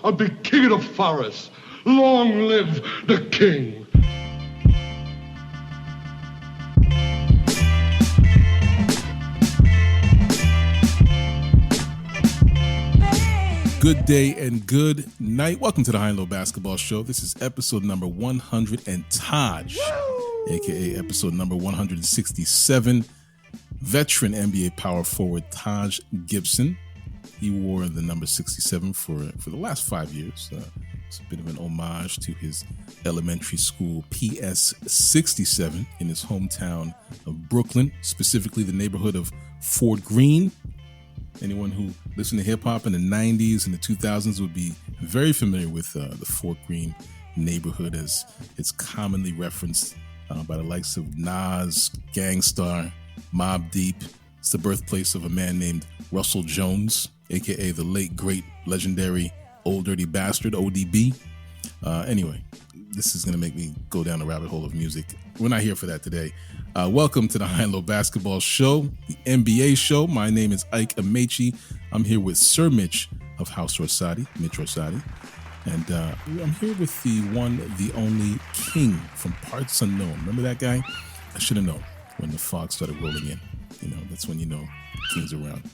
I'll be king of the forest. Long live the king. Good day and good night. Welcome to the High and Low Basketball Show. This is episode number 100 and Taj, aka episode number 167. Veteran NBA power forward Taj Gibson. He wore the number 67 for the last 5 years. It's a bit of an homage to his elementary school PS 67 in his hometown of Brooklyn, specifically the neighborhood of Fort Greene. Anyone who listened to hip-hop in the 90s and the 2000s would be very familiar with the Fort Greene neighborhood, as it's commonly referenced by the likes of Nas, Gang Starr, Mobb Deep. It's the birthplace of a man named Russell Jones, a.k.a. the late, great, legendary Old Dirty Bastard, ODB. Anyway, this is going to make me go down the rabbit hole of music. We're not here for that today. Welcome to the High and Low Basketball Show, the NBA show. My name is Ike Amaechi. I'm here with Sir Mitch of House Orsatti, Mitch Orsatti. And I'm here with the one, the only King from Parts Unknown. Remember that guy? I should have known when the fog started rolling in. You know, that's when you know the King's around.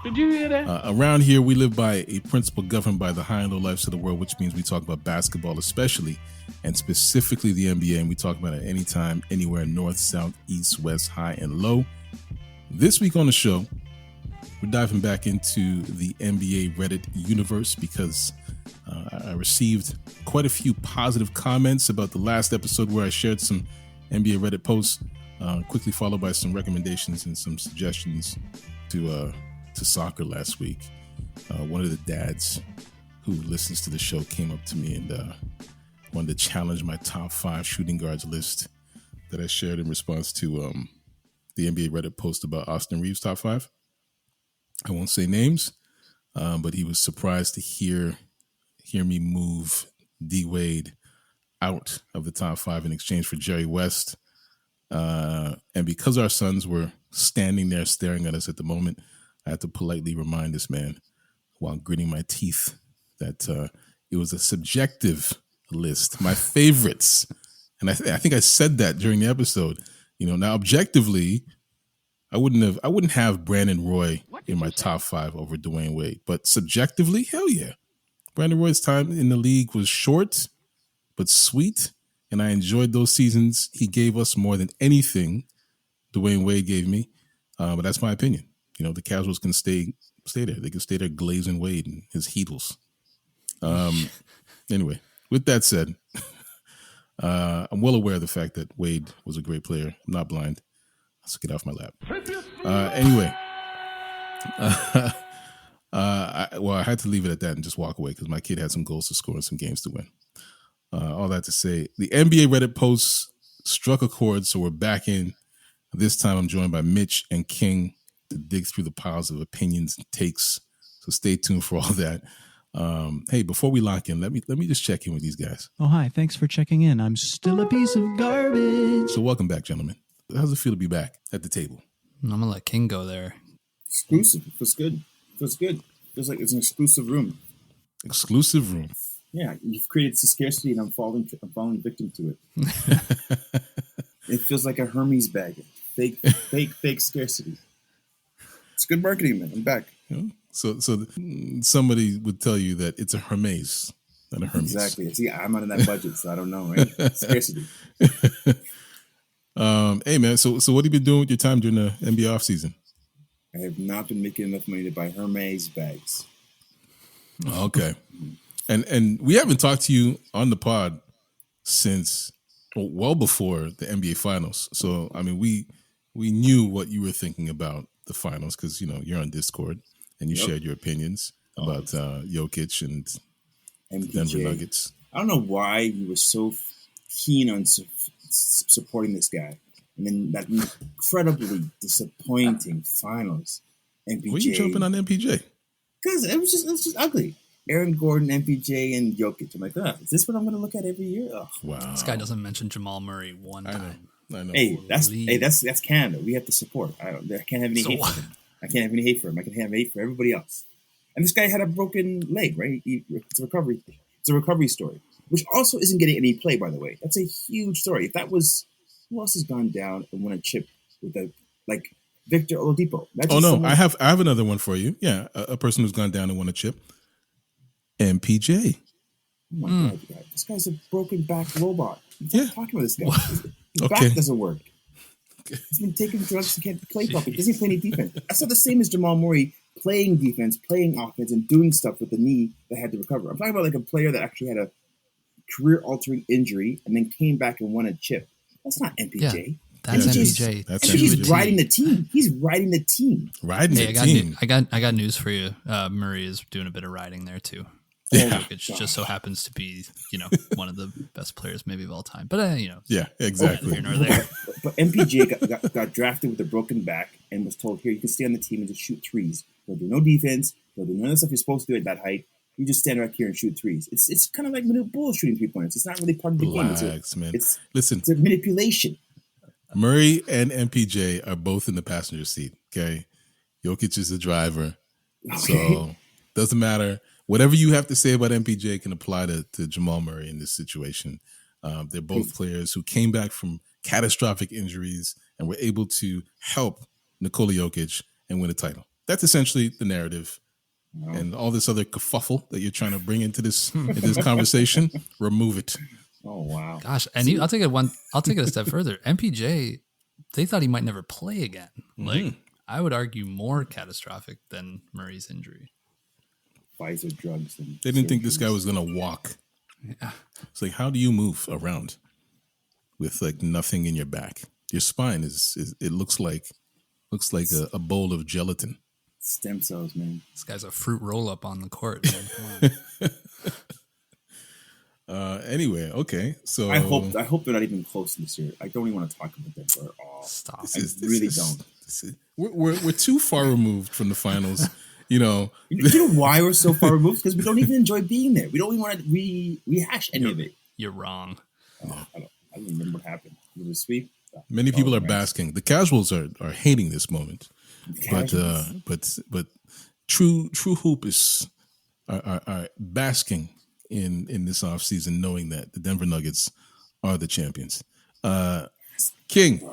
Did you hear that? Around here, we live by a principle governed by the high and low lives of the world, which means we talk about basketball especially, and specifically the NBA, and we talk about it anytime, anywhere, north, south, east, west, high, and low. This week on the show, we're diving back into the NBA Reddit universe because I received quite a few positive comments about the last episode where I shared some NBA Reddit posts, quickly followed by some recommendations and some suggestions to soccer last week. One of the dads who listens to the show came up to me and wanted to challenge my top 5 shooting guards list that I shared in response to the NBA Reddit post about Austin Reeves' top 5. I won't say names, but he was surprised to hear me move D Wade out of the top 5 in exchange for Jerry West. And because our sons were standing there staring at us at the moment, I had to politely remind this man while gritting my teeth that it was a subjective list, my favorites. And I think I said that during the episode. You know, now objectively, I wouldn't have Brandon Roy in my top 5 over Dwayne Wade. But subjectively, hell yeah. Brandon Roy's time in the league was short, but sweet. And I enjoyed those seasons. He gave us more than anything Dwayne Wade gave me. But that's my opinion. You know, the casuals can stay there. They can stay there glazing Wade and his Heatles. Anyway, with that said, I'm well aware of the fact that Wade was a great player. I'm not blind. Let's get off my lap. Anyway, I had to leave it at that and just walk away because my kid had some goals to score and some games to win. All that to say, the NBA Reddit posts struck a chord, so we're back in. This time I'm joined by Mitch and King to dig through the piles of opinions and takes. So stay tuned for all that. Hey, before we lock in, let me just check in with these guys. Oh, hi. Thanks for checking in. I'm still a piece of garbage. So welcome back, gentlemen. How's it feel to be back at the table? I'm going to let King go there. Exclusive. Feels good. Feels like it's an exclusive room. Exclusive room. Yeah, you've created scarcity and I'm falling victim to it. It feels like a Hermes bag. Fake scarcity. It's good marketing, man. I'm back. Yeah. So somebody would tell you that it's a Hermes, not a Hermes. Exactly. See, I'm not in that budget, so I don't know, right? Scarcity. Hey, man. So what have you been doing with your time during the NBA offseason? I have not been making enough money to buy Hermes bags. Okay. And we haven't talked to you on the pod since well before the NBA Finals. So I mean, we knew what you were thinking about the finals because you know you're on Discord and you shared your opinions about Jokic and MPJ. Denver Nuggets. I don't know why you were so keen on supporting this guy, and then that incredibly disappointing finals. MPJ. Were you jumping on MPJ? Because it was just ugly. Aaron Gordon, MPJ, and Jokic. I'm like, is this what I'm going to look at every year? Ugh. Wow. This guy doesn't mention Jamal Murray one time. I know. Hey, that's Canada. We have to support. I can't have any hate for him. I can't have any hate for him. I can have hate for everybody else. And this guy had a broken leg, right? It's a recovery thing. It's a recovery story, which also isn't getting any play, by the way. That's a huge story. If that was, who else has gone down and won a chip with like Victor Oladipo? Oh no, I have another one for you. Yeah, a person who's gone down and won a chip. MPJ. Oh my God, this guy's a broken back robot. I'm talking about this guy. His back doesn't work. He's been taking drugs, he can't play properly. He doesn't play any defense. That's not the same as Jamal Murray playing defense, playing offense, and doing stuff with the knee that had to recover. I'm talking about like a player that actually had a career-altering injury and then came back and won a chip. That's not MPJ. Yeah, that's MPJ. That's He's riding the team. He's riding the team. I got news for you. Murray is doing a bit of riding there too. Yeah. It just so happens to be, one of the best players maybe of all time. But, Yeah, exactly. But MPJ got drafted with a broken back and was told, here, you can stay on the team and just shoot threes. He'll do no defense. He'll do none of the stuff you're supposed to do at that height. You just stand right here and shoot threes. It's kind of like Manute Bol shooting 3 pointers. It's not really part of the game. Listen, it's a manipulation. Murray and MPJ are both in the passenger seat, okay? Jokic is the driver. Okay. So, doesn't matter. Whatever you have to say about MPJ can apply to Jamal Murray in this situation. They're both players who came back from catastrophic injuries and were able to help Nikola Jokic and win a title. That's essentially the narrative. Wow. And all this other kerfuffle that you're trying to bring into this conversation, remove it. Oh wow! Gosh, and I'll take it a step further. MPJ, they thought he might never play again. Like I would argue, more catastrophic than Murray's injury. Pfizer drugs. And they didn't think this guy was going to walk. Yeah. It's like, how do you move around with like nothing in your back? Your spine is it looks like a bowl of gelatin. Stem cells, man. This guy's a fruit roll up on the court. Man. Come on. Anyway, okay. So I hope they're not even close this year. I don't even want to talk about them at all. Stop. We're too far removed from the finals. You know why we're so far removed? Because we don't even enjoy being there. We don't even want to rehash any of it. You're wrong. I don't remember what happened. It was a sweep. Many people are basking. The casuals are hating this moment, but true hoopers are basking in this offseason, knowing that the Denver Nuggets are the champions. King.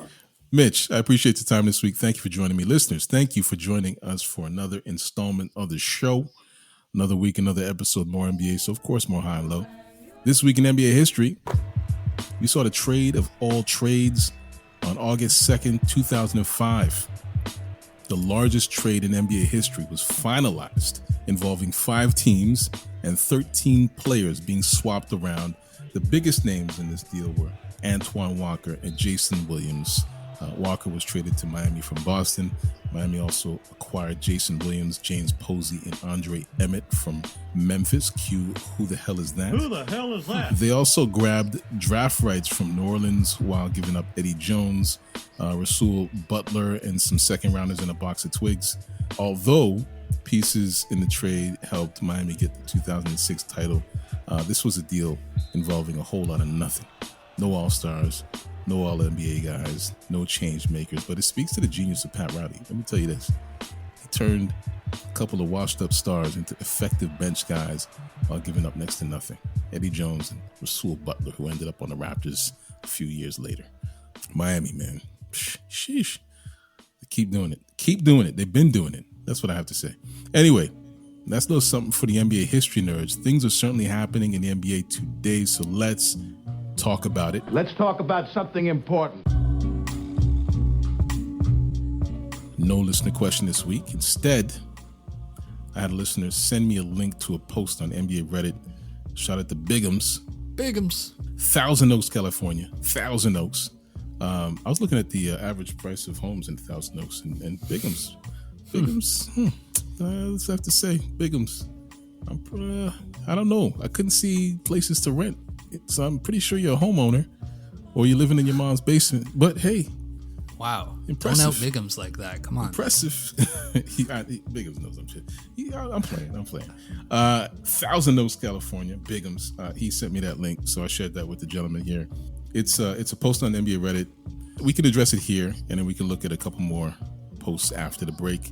Mitch, I appreciate your time this week. Thank you for joining me. Listeners, thank you for joining us for another installment of the show. Another week, another episode, more NBA. So, of course, more high and low. This week in NBA history, we saw the trade of all trades on August 2nd, 2005. The largest trade in NBA history was finalized, involving 5 teams and 13 players being swapped around. The biggest names in this deal were Antoine Walker and Jason Williams. Walker was traded to Miami from Boston. Miami also acquired Jason Williams, James Posey, and Andre Emmett from Memphis. Who the hell is that? Who the hell is that? They also grabbed draft rights from New Orleans while giving up Eddie Jones, Rasul Butler, and some second rounders in a box of twigs. Although pieces in the trade helped Miami get the 2006 title, this was a deal involving a whole lot of nothing. No All-Stars, no All-NBA guys, no change makers, but it speaks to the genius of Pat Riley. Let me tell you this. He turned a couple of washed-up stars into effective bench guys while giving up next to nothing. Eddie Jones and Rasul Butler, who ended up on the Raptors a few years later. Miami, man. Sheesh. They keep doing it. Keep doing it. They've been doing it. That's what I have to say. Anyway, that's a little something for the NBA history nerds. Things are certainly happening in the NBA today, so let's talk about it. Let's talk about something important. No listener question this week. Instead, I had a listener send me a link to a post on NBA Reddit. Shout out to Bigums. Thousand Oaks, California. Thousand Oaks. I was looking at the average price of homes in Thousand Oaks and Bigums. Let's have to say, Bigums. I don't know. I couldn't see places to rent. So I'm pretty sure you're a homeowner or you're living in your mom's basement. But hey. Wow. Impressive. Don't out Bigums like that. Come on. Impressive. Bigums knows I'm shit. I'm playing. Thousand Oaks, California. Bigums. He sent me that link, so I shared that with the gentleman here. It's a post on NBA Reddit. We can address it here, and then we can look at a couple more posts after the break.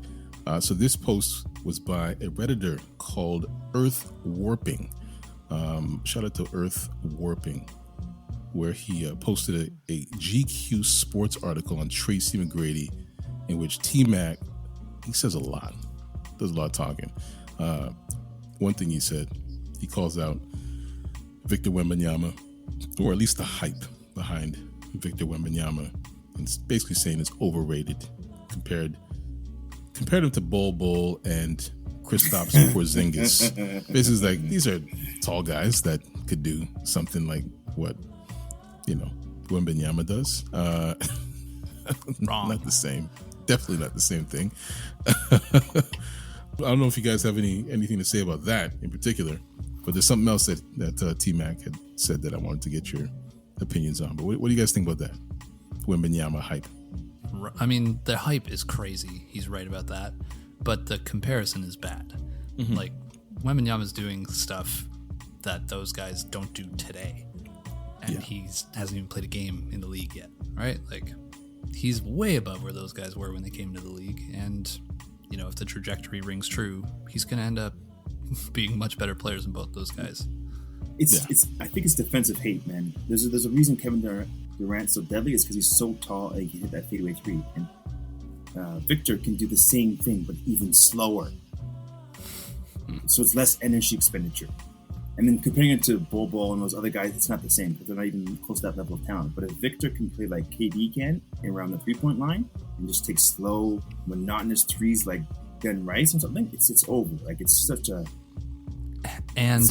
So this post was by a Redditor called Earth Warping. Shout out to Earth Warping, where he posted a GQ sports article on Tracy McGrady, in which T-Mac, he says a lot, does a lot of talking. One thing he said, he calls out Victor Wembanyama, or at least the hype behind Victor Wembanyama, and basically saying it's overrated. Compared him to Bol and Kristaps Porzingis. Basically, like, these are tall guys that could do something like what, Wembanyama does. Wrong. Not the same. Definitely not the same thing. I don't know if you guys have anything to say about that in particular, but there's something else that T-Mac had said that I wanted to get your opinions on. But what do you guys think about that? Wembanyama hype. I mean, the hype is crazy. He's right about that. But the comparison is bad. Mm-hmm. Like, Wembanyama's doing stuff that those guys don't do today. And he hasn't even played a game in the league yet, right? Like, he's way above where those guys were when they came into the league. And, if the trajectory rings true, he's going to end up being much better players than both those guys. I think it's defensive hate, man. There's a reason Kevin Durant's so deadly is because he's so tall and he can hit that fadeaway three. And Victor can do the same thing, but even slower. So it's less energy expenditure. And then comparing it to Bol and those other guys, it's not the same because they're not even close to that level of talent. But if Victor can play like KD can around the 3-point line and just take slow, monotonous threes like Ben Rice or something, it's over. Like, it's such a... And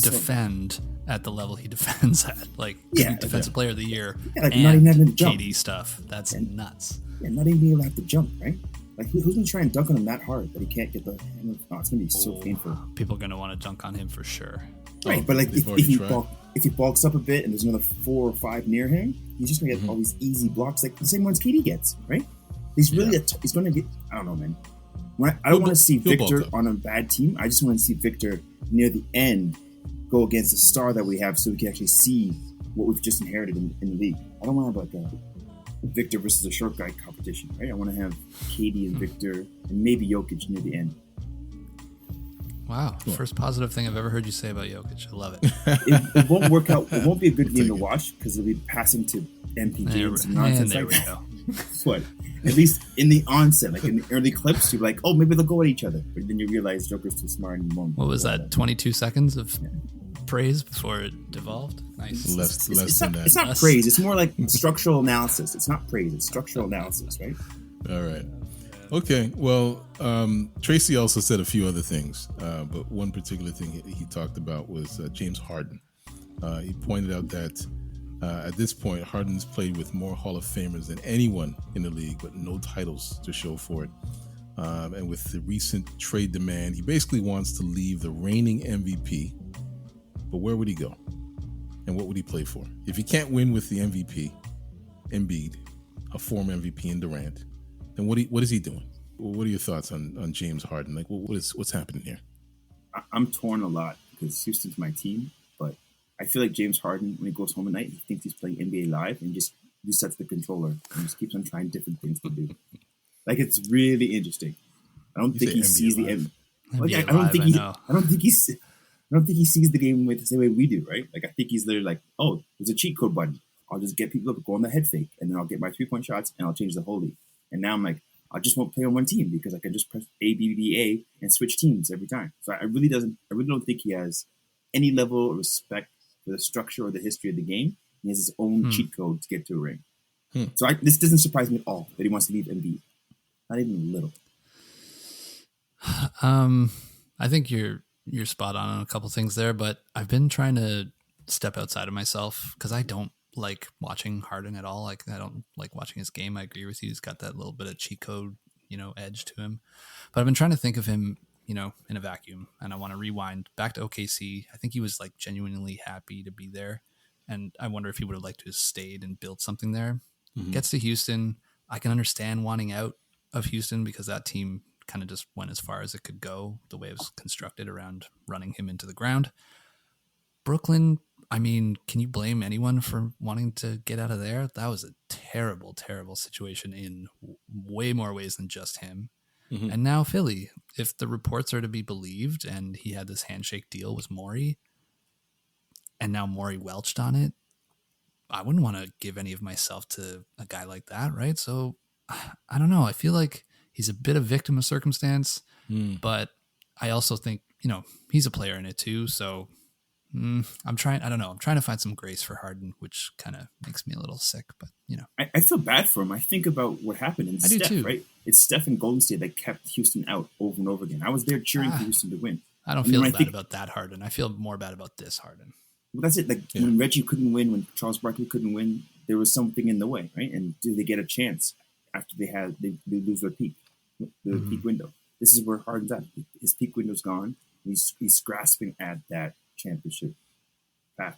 defend at the level he defends at. Like, defensive player of the year like and not even having to jump. KD stuff. That's nuts. Yeah, not even being able to have to jump, right? Like, who's going to try and dunk on him that hard that he can't get the hang of? Oh, it's going to be so painful. People are going to want to dunk on him for sure. Right, but like if he bulks up a bit and there's another 4 or 5 near him, he's just going to get all these easy blocks, like the same ones KD gets, right? He's really he's going to get. I don't know, man. I don't want to see Victor on a bad team. I just want to see Victor near the end go against a star that we have, so we can actually see what we've just inherited in the league. I don't want to have like a Victor versus a short guy competition, right? I want to have KD and Victor and maybe Jokic near the end. Wow. First positive thing I've ever heard you say about Jokic. I love it. It won't work out. It won't be a good game to watch because it'll be passing to MPJ and some nonsense like that. What? At least in the onset, like in the early clips, you're like, oh, maybe they'll go at each other. But then you realize Joker's too smart in the moment. What was that, 22 seconds of praise before it devolved? Nice. Less than that. It's not praise. It's more like structural analysis. It's not praise. It's structural analysis, right? All right. Okay. Well, Tracy also said a few other things, but one particular thing he talked about was James Harden. He pointed out that at this point, Harden's played with more Hall of Famers than anyone in the league, but no titles to show for it. And with the recent trade demand, he basically wants to leave the reigning MVP. But where would he go? And what would he play for? If he can't win with the MVP, Embiid, a former MVP in Durant, then what is he doing? What are your thoughts on James Harden? Like, what's happening here? I'm torn a lot because Houston's my team, but I feel like James Harden, when he goes home at night, he thinks he's playing NBA Live and just resets the controller and just keeps on trying different things to do. Like, it's really interesting. I don't think he sees the end. I don't think he sees the game the same way we do, right? Like, I think he's literally like, oh, there's a cheat code button. I'll just get people to go on the head fake, and then I'll get my 3-point shots, and I'll change the whole league. And now I'm like, I just won't play on one team because I can just press A, B, B, A, and switch teams every time. So I really don't think he has any level of respect for the structure or the history of the game. He has his own cheat code to get to a ring. So this doesn't surprise me at all that he wants to leave Embiid. Not even a little. I think you're spot on a couple things there, but I've been trying to step outside of myself because I don't like watching Harden at all. Like, I don't like watching his game. I agree with you. He's got that little bit of cheat code, edge to him. But I've been trying to think of him, in a vacuum, and I want to rewind back to OKC. I think he was like genuinely happy to be there, and I wonder if he would have liked to have stayed and built something there. Gets to Houston. I can understand wanting out of Houston because that team kind of just went as far as it could go, the way it was constructed around running him into the ground. Brooklyn, I mean, can you blame anyone for wanting to get out of there? That was a terrible, terrible situation in way more ways than just him. Mm-hmm. And now Philly, if the reports are to be believed, and he had this handshake deal with Morey, and now Morey welched on it, I wouldn't want to give any of myself to a guy like that, right? So I don't know. I feel like he's a bit of victim of circumstance, but I also think, he's a player in it too. So I'm trying to find some grace for Harden, which kind of makes me a little sick, but I feel bad for him. I think about what happened in Steph, too. Right? It's Steph and Golden State that kept Houston out over and over again. I was there cheering for Houston to win. I don't feel bad about that Harden. I feel more bad about this Harden. Well, that's it. When Reggie couldn't win, when Charles Barkley couldn't win, there was something in the way, right? And do they get a chance after they lose their peak, peak window? This is where Harden's at. His peak window's gone. He's grasping at that championship path.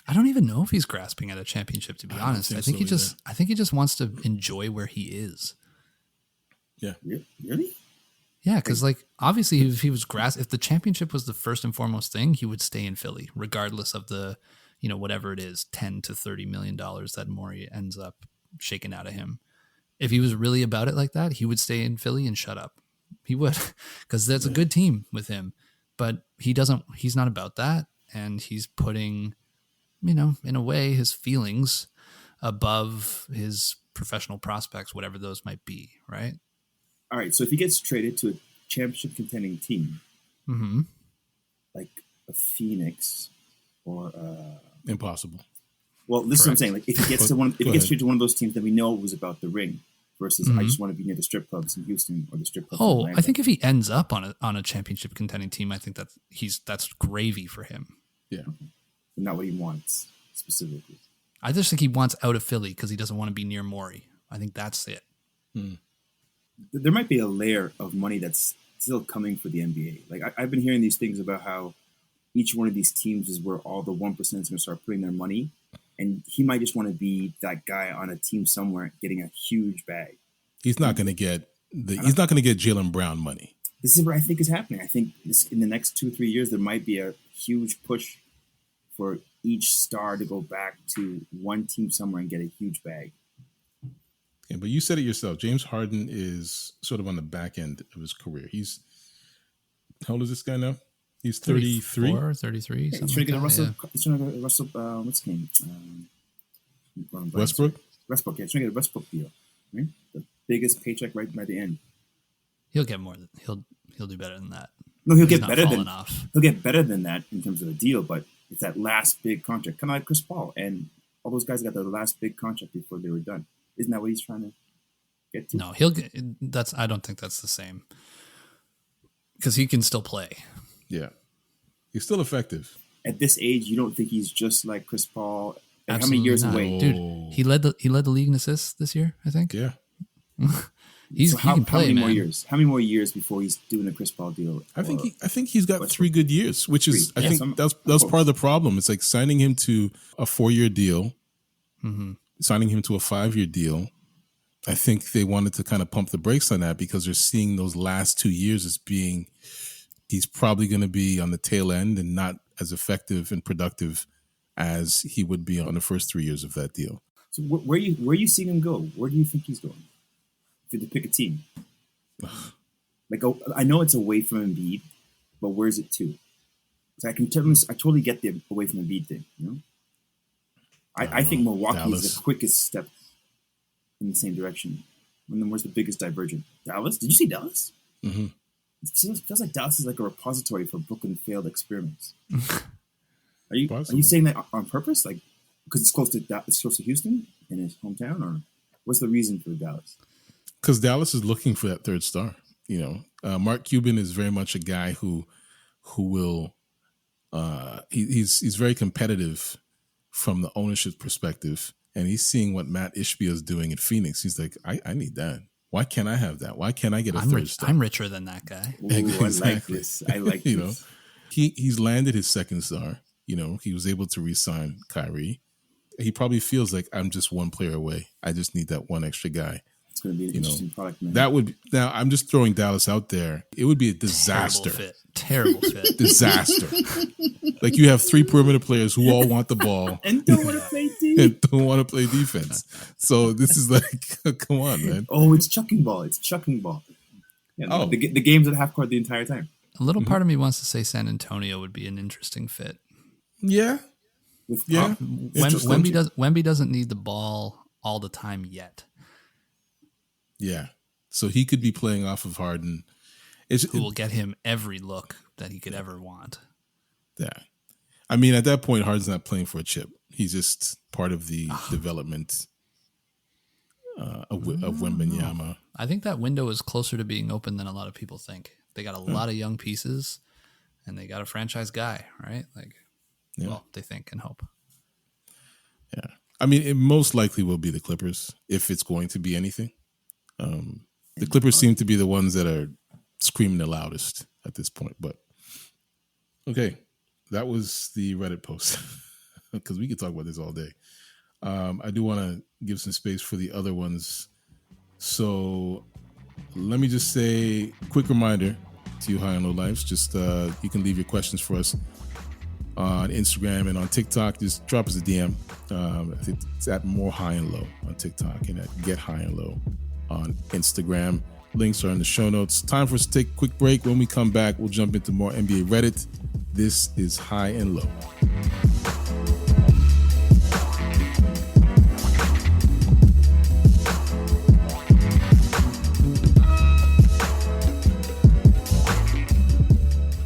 I don't even know if he's grasping at a championship, to be honest. I think he just wants to enjoy where he is. Yeah. Really? Yeah, because obviously if if the championship was the first and foremost thing, he would stay in Philly, regardless of the, whatever it is, $10 to $30 million that Morey ends up shaking out of him. If he was really about it like that, he would stay in Philly and shut up. He would, because that's a good team with him. But he's not about that. And he's putting, in a way, his feelings above his professional prospects, whatever those might be, right? All right, so if he gets traded to a championship contending team, like a Phoenix or impossible. Well, this is what I'm saying. Like if he gets traded to one of those teams, then we know it was about the ring versus I just want to be near the strip clubs in Houston or the strip clubs. Oh, I think if he ends up on a championship contending team, I think that's gravy for him. Yeah, but not what he wants specifically. I just think he wants out of Philly because he doesn't want to be near Morey. I think that's it. There might be a layer of money that's still coming for the NBA. Like I've been hearing these things about how each one of these teams is where all the 1% is going to start putting their money, and he might just want to be that guy on a team somewhere getting a huge bag. He's not going to get Jaylen Brown money. This is what I think is happening. I think in the next 2 or 3 years there might be a huge push for each star to go back to one team somewhere and get a huge bag. Yeah, but you said it yourself. James Harden is sort of on the back end of his career. How old is this guy now? He's 33? 33. Yeah, he's trying to get a Russell, what's his name? Westbrook? Westbrook, yeah. He's trying to get a Westbrook deal. Right? The biggest paycheck right by the end. He'll get more. He'll do better than that. No, he'll get better than that in terms of a deal, but it's that last big contract. Kind of like Chris Paul and all those guys got the last big contract before they were done. Isn't that what he's trying to get to? No, he'll get that's. I don't think that's the same because he can still play. Yeah, he's still effective at this age. You don't think he's just like Chris Paul? How many years away, dude? He led the league in assists this year, I think. Yeah, he can play. How many more years? How many more years before he's doing a Chris Paul deal? I think he's got 3 good years, which is I think that's part of the problem. It's like signing him to a 4-year deal. Signing him to a 5-year deal, I think they wanted to kind of pump the brakes on that because they're seeing those last 2 years as being, he's probably going to be on the tail end and not as effective and productive as he would be on the first 3 years of that deal. So where you seeing him go? Where do you think he's going? If you had to pick a team. I know it's away from Embiid, but where's it to? So I totally get the away from Embiid thing, I think Milwaukee Dallas is the quickest step in the same direction. And then where's the biggest divergent? Dallas? Did you see Dallas? Mm-hmm. It feels like Dallas is like a repository for Brooklyn failed experiments. Are you saying that on purpose? Like because it's close to Houston in his hometown, or what's the reason for Dallas? Because Dallas is looking for that third star. Mark Cuban is very much a guy who will. He's very competitive from the ownership perspective, and he's seeing what Matt Ishbia is doing in Phoenix. He's like, I need that. Why can't I have that? Why can't I get a third star? I'm richer than that guy. Ooh, exactly. I like this. He's landed his second star. He was able to re-sign Kyrie. He probably feels like I'm just one player away. I just need that one extra guy. It's going to be an interesting product, man. Now I'm just throwing Dallas out there. It would be a disaster. Terrible fit. Disaster. Like you have 3 perimeter players who all want the ball and don't want to play defense. So this is like, come on, man. Oh, it's chucking ball. Yeah, the game's at half court the entire time. A little part of me wants to say San Antonio would be an interesting fit. Yeah. Wemby doesn't need the ball all the time yet. Yeah. So he could be playing off of Harden. Who will get him every look that he could ever want. Yeah. I mean, at that point, Harden's not playing for a chip. He's just part of the development of Wembanyama. I think that window is closer to being open than a lot of people think. They got a lot of young pieces, and they got a franchise guy, right? Well, they think and hope. Yeah. I mean, it most likely will be the Clippers if it's going to be anything. The Clippers seem to be the ones that are screaming the loudest at this point. But, okay, that was the Reddit post because we could talk about this all day. I do want to give some space for the other ones. So let me just say, quick reminder to you High and Low Lives. Just you can leave your questions for us on Instagram and on TikTok. Just drop us a DM. I think it's at More High and Low on TikTok and at Get High and Low on Instagram. Links are in the show notes. Time for us to take a quick break. When we come back, we'll jump into more NBA Reddit. This is High and Low.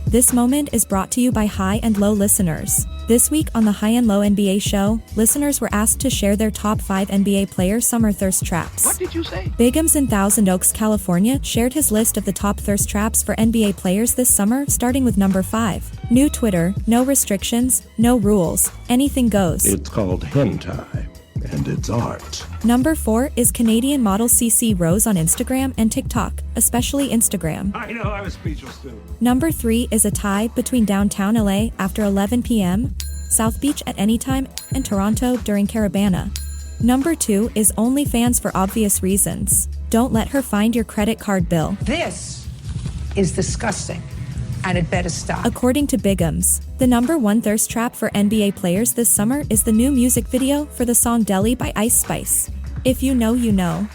This moment is brought to you by High and Low listeners. This week on the High and Low NBA show, listeners were asked to share their top 5 NBA player summer thirst traps. What did you say? Bigums in Thousand Oaks, California, shared his list of the top thirst traps for NBA players this summer, starting with number 5. New Twitter, no restrictions, no rules, anything goes. It's called hentai, and it's art. Number 4 is Canadian model CC Rose on Instagram and TikTok, especially Instagram. I know, I was speechless too. Number 3 is a tie between downtown LA after 11 p.m., South Beach at any time, and Toronto during Carabana. Number 2 is OnlyFans for obvious reasons. Don't let her find your credit card bill. This is disgusting, and it better stop. According to Bigums, the number 1 thirst trap for NBA players this summer is the new music video for the song Deli by Ice Spice. If you know, you know.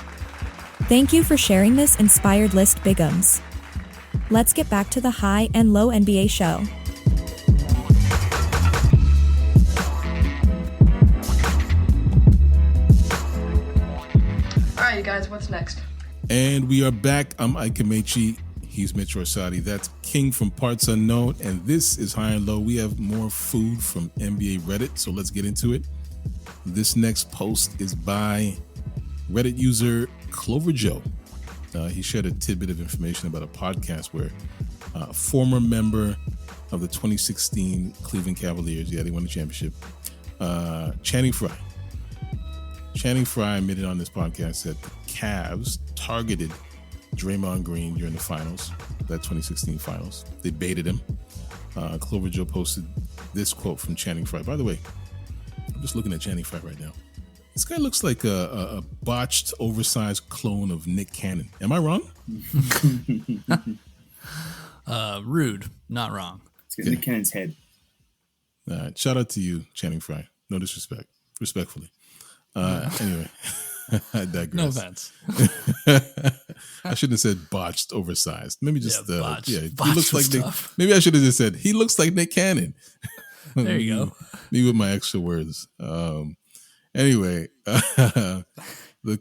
Thank you for sharing this inspired list, Bigums. Let's get back to the High and Low NBA show. All right, you guys, what's next? And we are back. I'm Ike Amaechi. He's Mitch Orsatti. That's King from Parts Unknown. And this is High and Low. We have more food from NBA Reddit, so let's get into it. This next post is by Reddit user Clover Joe. He shared a tidbit of information about a podcast where a former member of the 2016 Cleveland Cavaliers, they won the championship, Channing Frye. Channing Frye admitted on this podcast that the Cavs targeted Draymond Green during the finals, that 2016 finals. They baited him. Clover Joe posted this quote from Channing Frye. By the way, I'm just looking at Channing Frye right now. This guy looks like a botched, oversized clone of Nick Cannon. Am I wrong? Rude, not wrong. It's got Nick Cannon's head. Shout out to you, Channing Frye. No disrespect. Respectfully. Anyway, I digress. No offense. I shouldn't have said botched, oversized. Maybe just botched. He looks like Nick. Maybe I should have just said he looks like Nick Cannon. There you go. Me with my extra words. Anyway, the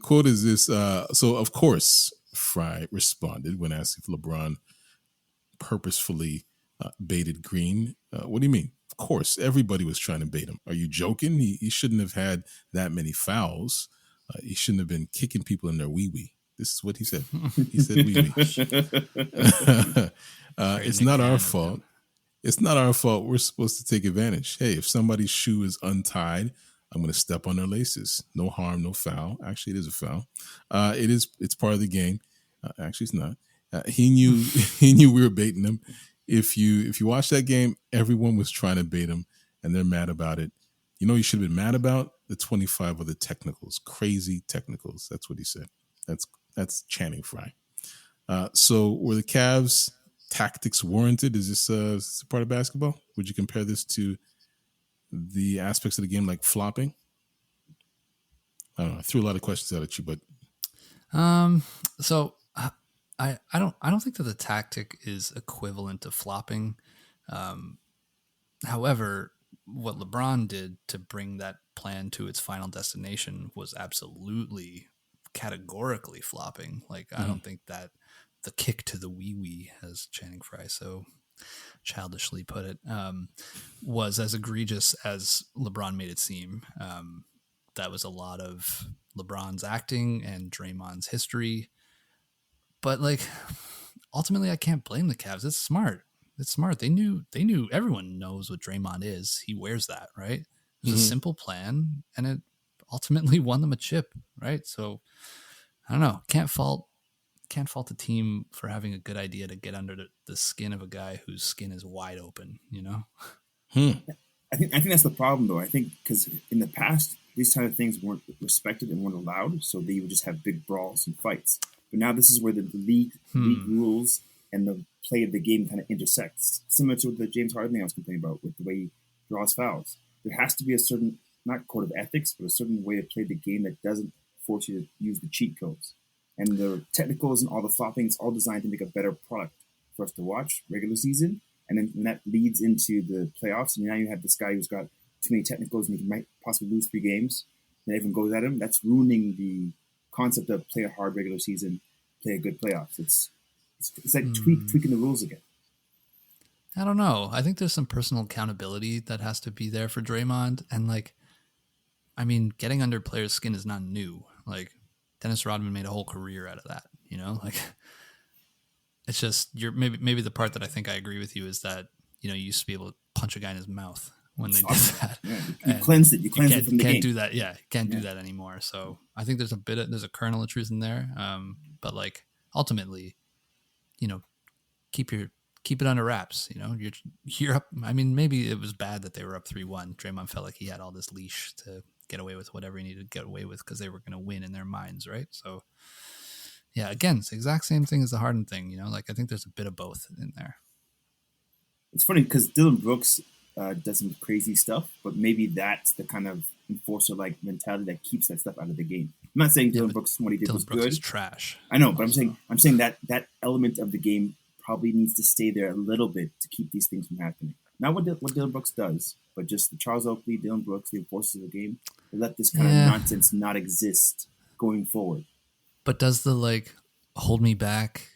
quote is this. So, of course, Frye responded when asked if LeBron purposefully baited Green. What do you mean? Of course, everybody was trying to bait him. Are you joking? He shouldn't have had that many fouls. He shouldn't have been kicking people in their wee-wee. This is what he said. He said wee-wee. It's not our fault. It's not our fault. We're supposed to take advantage. Hey, if somebody's shoe is untied, I'm going to step on their laces. No harm, no foul. Actually, it is a foul. It's part of the game. Actually, it's not. He knew we were baiting him. If you watch that game, everyone was trying to bait him, and they're mad about it. You know, you should have been mad about the 25 other technicals, crazy technicals. That's what he said. That's Channing Frye. So were the Cavs' tactics warranted? Is this a part of basketball? Would you compare this to the aspects of the game like flopping? I don't know. I threw a lot of questions out at you, but So I don't think that the tactic is equivalent to flopping. However, what LeBron did to bring that plan to its final destination was absolutely categorically flopping. Like, I don't think that the kick to the wee-wee, as Channing Frye so childishly put it, was as egregious as LeBron made it seem. That was a lot of LeBron's acting and Draymond's history. But like, ultimately, I can't blame the Cavs. It's smart. They knew everyone knows what Draymond is. He wears that, right? It was a simple plan, and it ultimately won them a chip, right? So I don't know. Can't fault the team for having a good idea to get under the skin of a guy whose skin is wide open, you know? I think that's the problem, though. I think because in the past, these kind of things weren't respected and weren't allowed, so they would just have big brawls and fights. But now this is where the league rules and the play of the game kind of intersects. Similar to the James Harden thing I was complaining about with the way he draws fouls. There has to be a certain, not code of ethics, but a certain way to play the game that doesn't force you to use the cheat codes. And the technicals and all the flopping, it's all designed to make a better product for us to watch regular season. And then when that leads into the playoffs, and now you have this guy who's got too many technicals and he might possibly lose 3 games, and everyone goes at him. That's ruining the concept of play a hard regular season, play a good playoffs. It's like tweaking the rules again. I don't know. I think there's some personal accountability that has to be there for Draymond. And like, I mean, getting under players' skin is not new. Like, Dennis Rodman made a whole career out of that, you know? Like, it's just, maybe the part that I think I agree with you is that, you know, you used to be able to punch a guy in his mouth when they did that. Yeah, you cleansed it. You cleansed it from the game. Can't do that. Yeah, can't do that anymore. So I think there's a kernel of truth in there. But like, ultimately, you know, keep it under wraps. You know, you're up. I mean, maybe it was bad that they were up 3-1. Draymond felt like he had all this leash to get away with whatever he needed to get away with because they were going to win in their minds, right? So, yeah, again, it's the exact same thing as the Harden thing. You know, like I think there's a bit of both in there. It's funny because Dillon Brooks does some crazy stuff, but maybe that's the kind of enforcer-like mentality that keeps that stuff out of the game. I'm not saying Dillon Brooks, what he did was Brooks good. Is trash. I know, but I'm saying that element of the game probably needs to stay there a little bit to keep these things from happening. Not what Dillon Brooks does, but just the Charles Oakley, Dillon Brooks, the enforcers of the game, they let this kind of nonsense not exist going forward. But does the like hold me back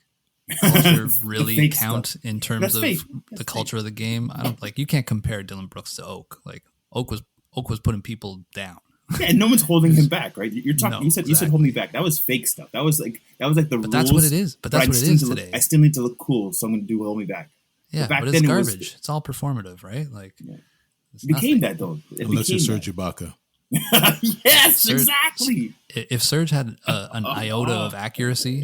culture really count stuff in terms of the culture of the game? I don't like. You can't compare Dillon Brooks to Oak. Like Oak was putting people down. Yeah, and no one's holding him back, right? You're talking. No, you said hold me back. That was fake stuff. That was like the rules. That's what it is. But that's what it is today. I still need to look cool, so I'm going to do hold me back. Yeah, but it's garbage. It's all performative, right? Like it became that though. Unless you're Serge Ibaka. Yes, Serge, exactly. If Serge had an iota of accuracy,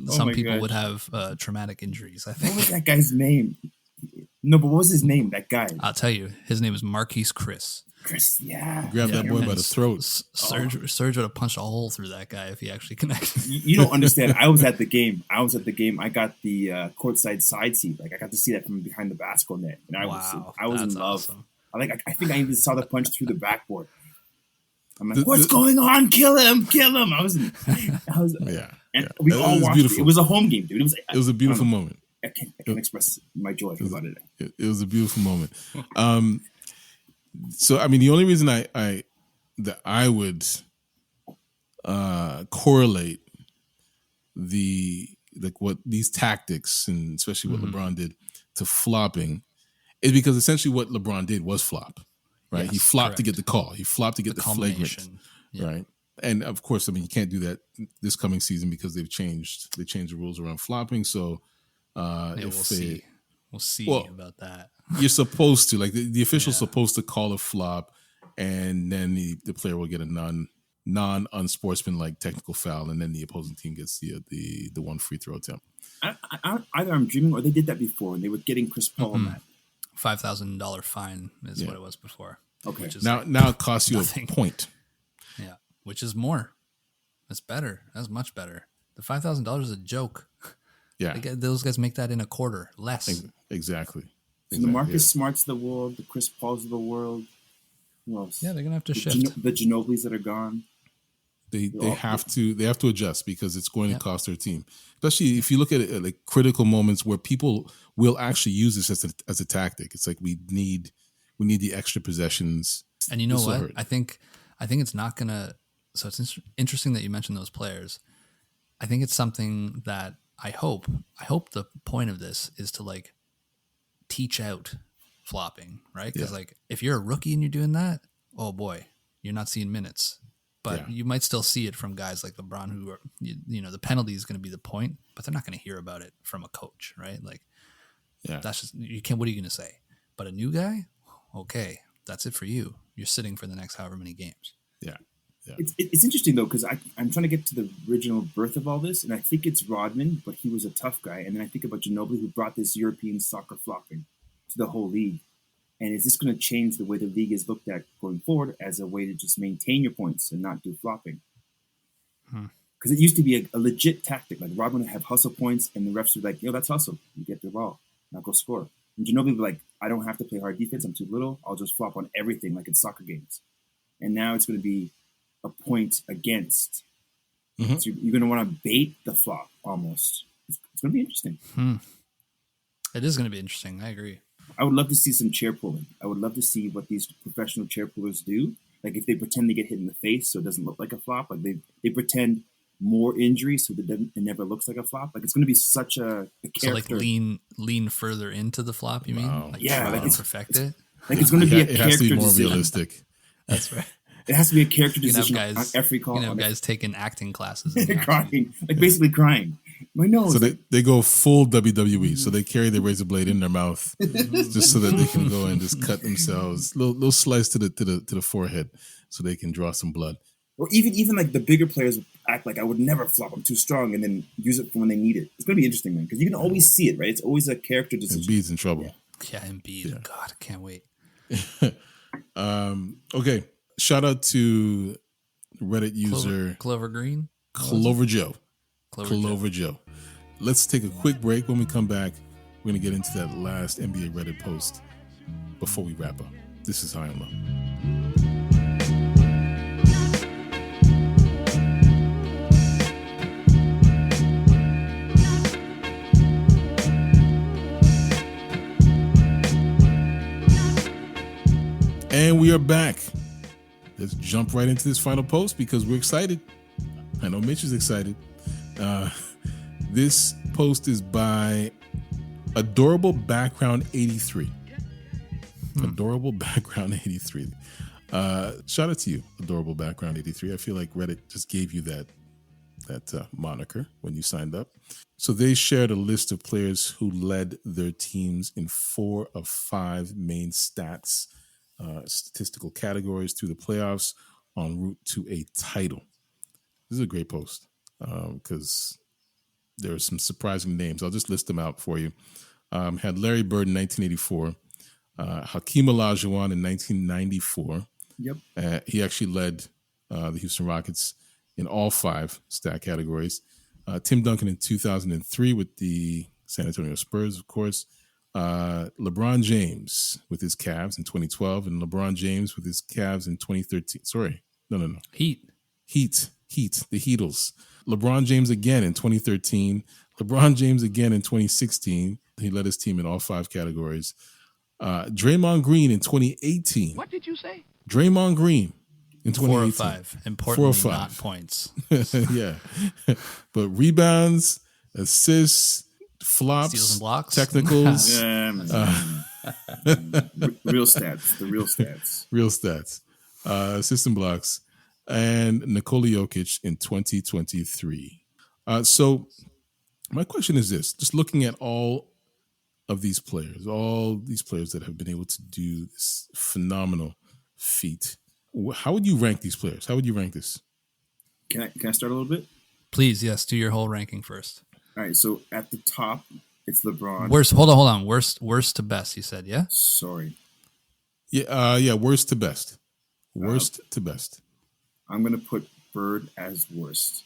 some people would have traumatic injuries. I think. What was that guy's name? No, but what was his name? That guy. I'll tell you. His name is Marquise Chris. Grab that boy by the throat. Serge would have punched a hole through that guy if he actually connected. You don't understand. I was at the game. I got the courtside side seat. Like I got to see that from behind the basketball net, and I was in love. Awesome. I think I even saw the punch through the backboard. I'm like, what's going on? Kill him! I was. We all watched it. It was a home game, dude. It was a beautiful moment. I can't express my joy about it. It was a beautiful moment. So, I mean, the only reason I would correlate what these tactics and especially what LeBron did to flopping is because essentially what LeBron did was flop, right? Yes, he flopped correct. to get the call. He flopped to get the flagrant, right? And of course, I mean, you can't do that this coming season because they've changed the rules around flopping. So we'll see about that. You're supposed to, like the official's supposed to call a flop, and then the player will get a non-unsportsmanlike technical foul, and then the opposing team gets the one free throw attempt. Either I'm dreaming or they did that before, and they were getting Chris Paul on that. $5,000 fine is what it was before. Okay, which is now it costs you a point. Yeah, which is more. That's better. That's much better. The $5,000 is a joke. Yeah, those guys make that in a quarter less. Exactly. The Marcus Smarts of the world, the Chris Pauls of the world. Who else? Yeah, they're gonna have to shift. The Ginobilis that are gone. They have to adjust because it's going to cost their team. Especially if you look at it at like critical moments where people will actually use this as a tactic. It's like we need the extra possessions. And you know what? I think it's not gonna. So it's interesting that you mentioned those players. I think it's something that I hope the point of this is to like teach out flopping, right? Because like if you're a rookie and you're doing that, oh boy, you're not seeing minutes. But you might still see it from guys like LeBron who are, you know, the penalty is going to be the point, but they're not going to hear about it from a coach, right? Like, that's just, you can't, what are you going to say? But a new guy, okay, that's it for you. You're sitting for the next however many games. Yeah. It's interesting, though, because I'm trying to get to the original birth of all this, and I think it's Rodman, but he was a tough guy. And then I think about Ginobili, who brought this European soccer flopping to the whole league. And is this going to change the way the league is looked at going forward as a way to just maintain your points and not do flopping? Because it used to be a legit tactic. Like Rodman would have hustle points, and the refs would be like, yo, that's hustle. You get the ball. Now go score. And Ginobili would be like, I don't have to play hard defense. I'm too little. I'll just flop on everything like in soccer games. And now it's going to be a point against. So you're going to want to bait the flop almost. It's going to be interesting. It is going to be interesting. I agree. I would love to see some chair pulling. I would love to see what these professional chair pullers do. Like if they pretend they get hit in the face so it doesn't look like a flop. Like they pretend more injury so that it never looks like a flop. Like it's going to be such a character. So like lean further into the flop, you mean? Wow. Like like it's perfect it? Like it's going to be a character has to be more decision. Realistic. That's right. It has to be a character decision on every call. You know, guys taking acting classes. Crying. Like basically crying. My nose. So they go full WWE. So they carry the razor blade in their mouth just so that they can go and just cut themselves. Little slice to the forehead so they can draw some blood. Or even like the bigger players act like I would never flop. I'm too strong, and then use it for when they need it. It's going to be interesting, man, because you can always see it, right? It's always a character decision. Embiid's in trouble. Yeah, Embiid. Yeah. God, I can't wait. Okay. Shout out to Reddit user Clover Green? Clover Joe. Clover Joe. Let's take a quick break. When we come back, we're going to get into that last NBA Reddit post before we wrap up. This is High and Low. And we are back. Let's jump right into this final post because we're excited. I know Mitch is excited. This post is by Adorable Background 83. Adorable Background 83. Shout out to you, Adorable Background 83. I feel like Reddit just gave you that moniker when you signed up. So they shared a list of players who led their teams in 4 of 5 main statistical categories through the playoffs en route to a title. This is a great post because there are some surprising names. I'll just list them out for you. Had Larry Bird in 1984, Hakeem Olajuwon in 1994. Yep. He actually led the Houston Rockets in all 5 stat categories. Tim Duncan in 2003 with the San Antonio Spurs, of course. LeBron James with his Cavs in 2012 and LeBron James with his Cavs in 2013. Sorry. No. Heat. The Heatles. LeBron James again in 2013. LeBron James again in 2016. He led his team in all 5 categories. Draymond Green in 2018. What did you say? Draymond Green in 2018. 4 of 5. Importantly, 4 of 5. not points. Yeah. But rebounds, assists, flops, steals and blocks, technicals. Real stats. Real stats. Assists and blocks. And Nikola Jokic in 2023. So my question is this. Just looking at all these players that have been able to do this phenomenal feat, how would you rank these players? How would you rank this? Can I start a little bit? Please, yes. Do your whole ranking first. All right, so at the top, it's LeBron. Hold on. Worst to best, you said, yeah? Sorry. Yeah, worst to best. Worst to best. I'm going to put Bird as worst.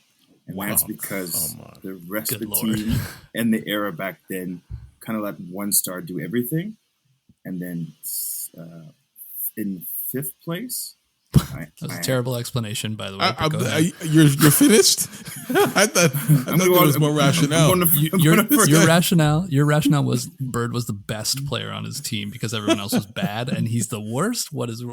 And that's because the rest of the team and the era back then kind of let one star do everything. And then in 5th place, That was a terrible explanation, by the way. You're finished? I thought there was more rationale. Your rationale was Bird was the best player on his team because everyone else was bad, and he's the worst. What is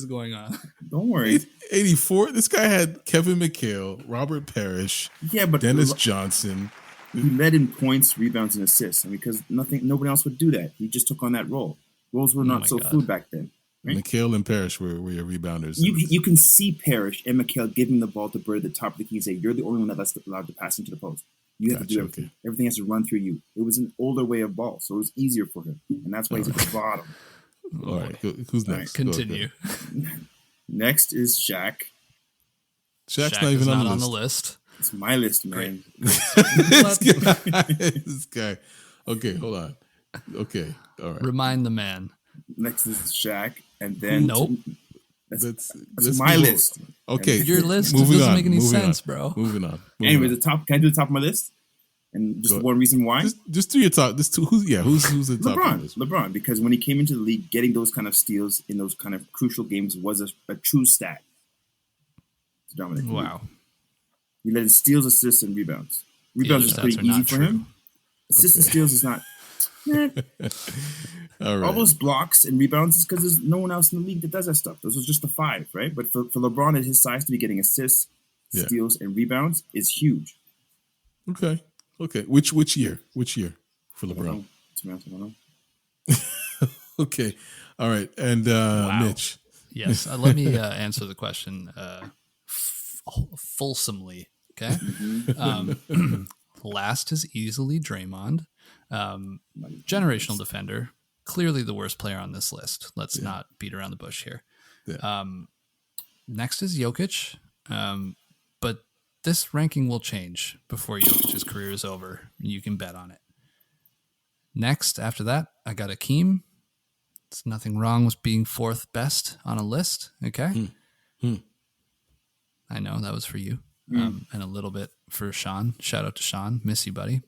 going on? Don't worry. 84. This guy had Kevin McHale, Robert Parrish, but Dennis Johnson. He led in points, rebounds, and assists, and because nobody else would do that, he just took on that role. Roles were not fluid back then. Right? McHale and Parrish were your rebounders. You can see Parrish and McHale giving the ball to Bird at the top of the key and say, you're the only one that's allowed to pass into the post. You have to do everything. Okay. Everything has to run through you. It was an older way of ball, so it was easier for him. And that's why he's at the bottom. All right. Who's next? Right, continue. Next is Shaq. Shaq's not even on the list. It's my list, man. This guy. Okay, hold on. Okay, all right. Remind the man. Next is Shaq, and then nope. That's my list. Okay, your list doesn't make any sense, bro. Moving on. Anyway, can I do the top of my list? And just one reason why? Just do your top. Who's the top? LeBron, because when he came into the league, getting those kind of steals in those kind of crucial games was a true stat. Dominic. Wow. He led in steals, assists, and rebounds. Rebounds is pretty easy for him. Assists and steals is not. All right. All those blocks and rebounds is because there's no one else in the league that does that stuff. Those was just the 5, right? But for LeBron at his size to be getting assists, steals, and rebounds is huge. Okay. Which year for LeBron? Okay. All right. And Mitch. Yes. Let me answer the question fulsomely. Okay. Last is easily Draymond. Generational defender. Clearly the worst player on this list. Let's not beat around the bush here. Yeah. Next is Jokic. But this ranking will change before Jokic's career is over. You can bet on it. Next, after that, I got Akeem. There's nothing wrong with being 4th best on a list. Okay. I know that was for you. And a little bit for Sean. Shout out to Sean. Miss you, buddy.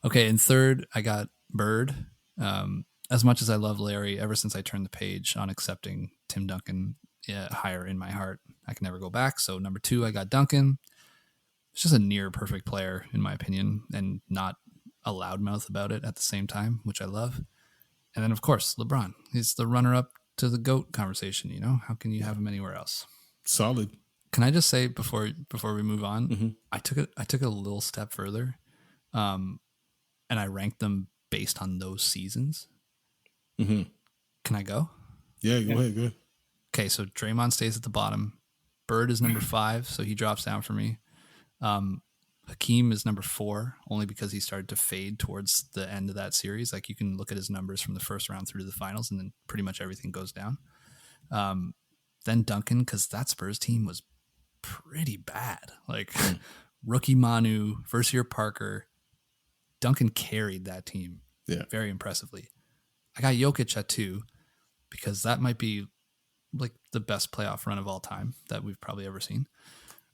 Okay, and third, I got Bird. As much as I love Larry, ever since I turned the page on accepting Tim Duncan higher in my heart, I can never go back. So number 2, I got Duncan. It's just a near perfect player, in my opinion, and not a loudmouth about it at the same time, which I love. And then, of course, LeBron. He's the runner-up to the GOAT conversation, you know? How can you have him anywhere else? Solid. Can I just say before we move on, I took it a little step further, and I ranked them based on those seasons. Can I go? Yeah, go ahead. Go ahead. Okay, so Draymond stays at the bottom. Bird is number 5, so he drops down for me. Hakeem is number 4, only because he started to fade towards the end of that series. Like, you can look at his numbers from the first round through to the finals, and then pretty much everything goes down. Then Duncan, because that Spurs team was pretty bad. Like, rookie Manu, first year Parker. Duncan carried that team very impressively. I got Jokic at 2 because that might be like the best playoff run of all time that we've probably ever seen.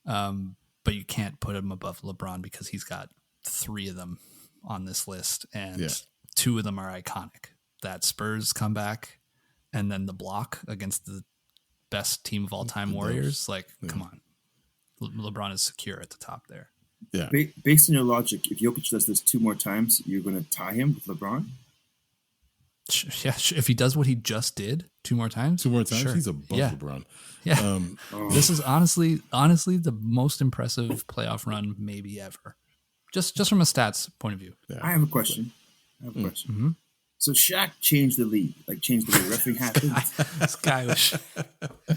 But you can't put him above LeBron because he's got 3 of them on this list, and 2 of them are iconic. That Spurs comeback and then the block against the best team of all time, Warriors. Like, come on. LeBron is secure at the top there. Yeah. Based on your logic, if Jokic does this 2 more times, you're going to tie him with LeBron? Yeah, if he does what he just did 2 more times, sure. He's above LeBron. Yeah, this is honestly the most impressive playoff run maybe ever, just from a stats point of view. Yeah. I have a question. Mm-hmm. So Shaq changed the league, changed the way refereeing happened. This guy was.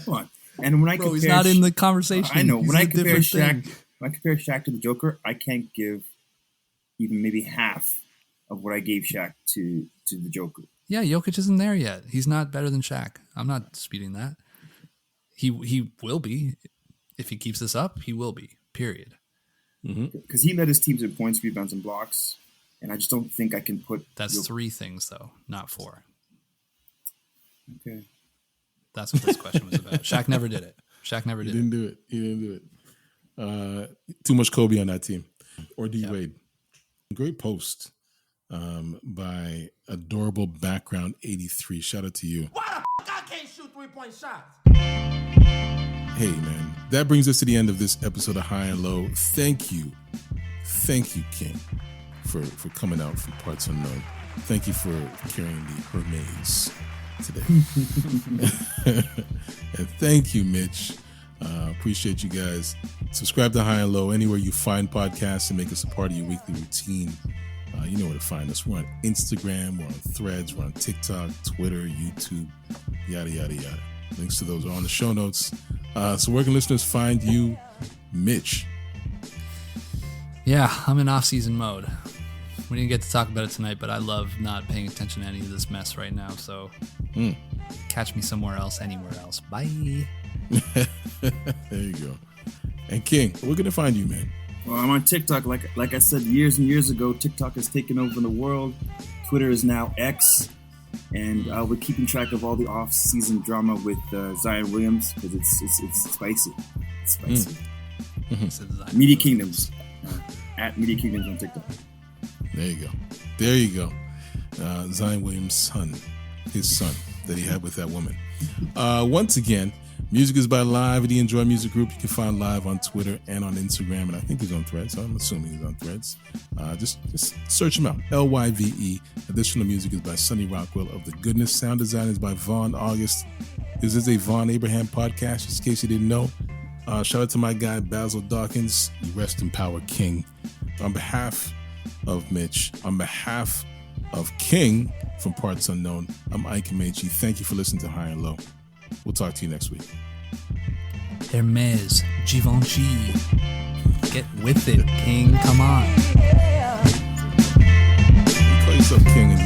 Come on, and when I compare, he's not in the conversation. I know. When I compare Shaq to the Joker, I can't give even maybe half of what I gave Shaq to the Joker. Yeah, Jokic isn't there yet. He's not better than Shaq. I'm not disputing that. He will be. If he keeps this up, he will be, period. Because he led his teams in points, rebounds, and blocks, and I just don't think I can put... That's 3 things, though, not 4. Okay. That's what this question was about. Shaq never did it. He didn't do it. Too much Kobe on that team. Or D-Wade. Great post. By Adorable Background 83. Shout out to you. Why the fuck I can't shoot 3 3-point shots. Hey, man, that brings us to the end of this episode of High and Low. Thank you, King, for coming out from Parts Unknown. Thank you for carrying the Hermes today. And thank you, Mitch. Appreciate you guys. Subscribe to High and Low anywhere you find podcasts and make us a part of your weekly routine. You know where to find us. We're on Instagram, we're on Threads, we're on TikTok, Twitter, YouTube, yada, yada, yada. Links to those are on the show notes. So where can listeners find you, Mitch? Yeah, I'm in off-season mode. We didn't get to talk about it tonight, but I love not paying attention to any of this mess right now. So catch me somewhere else, anywhere else. Bye. There you go. And King, we're going to find you, man. Well, I'm on TikTok. Like I said years and years ago, TikTok has taken over the world. Twitter is now X. And we're keeping track of all the off-season drama with Zion Williams because it's spicy. It's spicy. Media Kingdoms. At Media Kingdoms on TikTok. There you go. Zion Williams' son. His son that he had with that woman. Once again, Music is by Live, the Enjoy Music Group. You can find Live on Twitter and on Instagram, and I think he's on Threads. I'm assuming he's on Threads. Just search him out. LYVE. Additional music is by Sonny Rockwell of The Goodness. Sound design is by Vonn+Abrahamm. This is a Vonn+Abrahamm podcast, just in case you didn't know. Shout out to my guy, Basil Dawkins. You rest in power, King. On behalf of Mitch, on behalf of King from Parts Unknown, I'm Ike Amaechi. Thank you for listening to High and Low. We'll talk to you next week. Hermes, Givenchy. Get with it, King. Come on. Call yourself King and